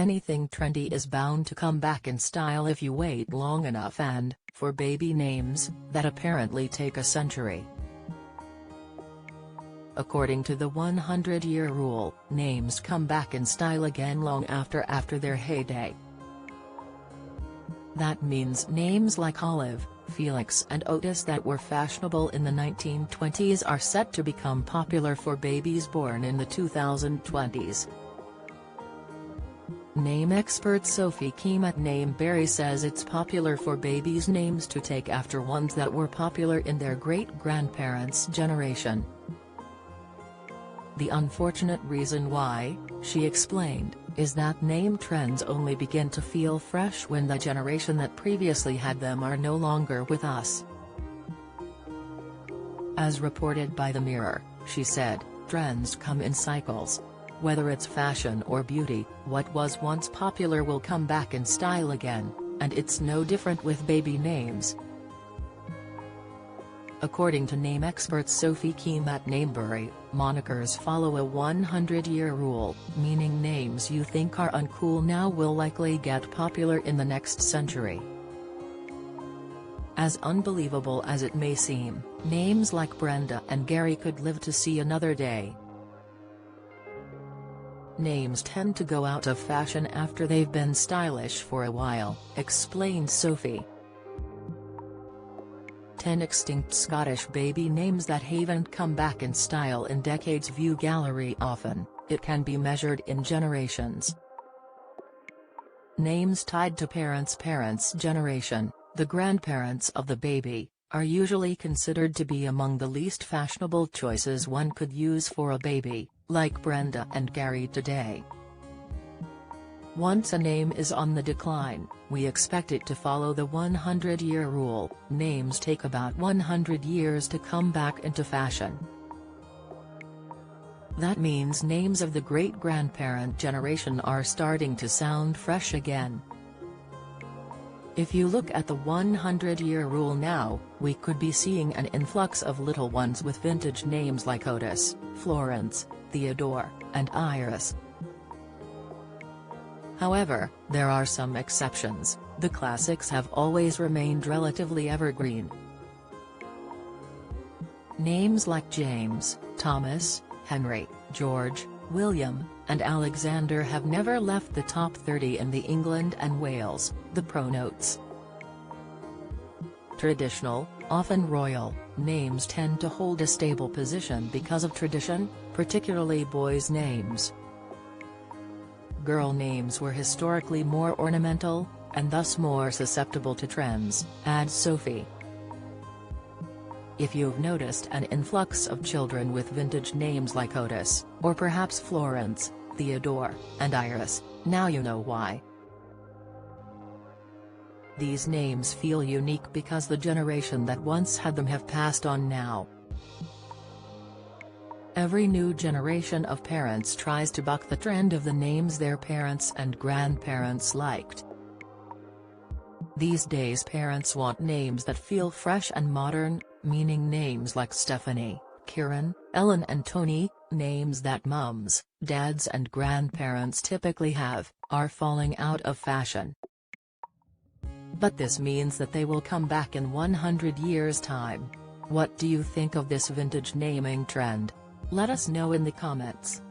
anything trendy is bound to come back in style if you wait long enough, and, for baby names, that apparently take a century. According to the 100-year rule, names come back in style again long after their heyday. That means names like Olive, Felix and Otis that were fashionable in the 1920s are set to become popular for babies born in the 2020s. Name expert Sophie Keem at Nameberry says it's popular for babies' names to take after ones that were popular in their great-grandparents' generation. The unfortunate reason why, she explained, is that name trends only begin to feel fresh when the generation that previously had them are no longer with us. As reported by The Mirror, she said, trends come in cycles. Whether it's fashion or beauty, what was once popular will come back in style again, and it's no different with baby names. According to name expert Sophie Keem at Nameberry, monikers follow a 100-year rule, meaning names you think are uncool now will likely get popular in the next century. As unbelievable as it may seem, names like Brenda and Gary could live to see another day. Names tend to go out of fashion after they've been stylish for a while, explained Sophie. 10 extinct Scottish baby names that haven't come back in style in decades. View gallery. Often, it can be measured in generations. Names tied to parents' generation, the grandparents of the baby, are usually considered to be among the least fashionable choices one could use for a baby, like Brenda and Gary today. Once a name is on the decline, we expect it to follow the 100-year rule. Names take about 100 years to come back into fashion. That means names of the great-grandparent generation are starting to sound fresh again. If you look at the 100-year rule now, we could be seeing an influx of little ones with vintage names like Otis, Florence, Theodore, and Iris. However, there are some exceptions. The classics have always remained relatively evergreen. Names like James, Thomas, Henry, George, William, and Alexander have never left the top 30 in the England and Wales, the Pro notes. Traditional, often royal, names tend to hold a stable position because of tradition, particularly boys' names. Girl names were historically more ornamental, and thus more susceptible to trends, adds Sophie. If you've noticed an influx of children with vintage names like Otis, or perhaps Florence, Theodore, and Iris, now you know why. These names feel unique because the generation that once had them have passed on now. Every new generation of parents tries to buck the trend of the names their parents and grandparents liked. These days parents want names that feel fresh and modern, meaning names like Stephanie, Kieran, Ellen and Tony, names that mums, dads and grandparents typically have, are falling out of fashion. But this means that they will come back in 100 years' time. What do you think of this vintage naming trend? Let us know in the comments.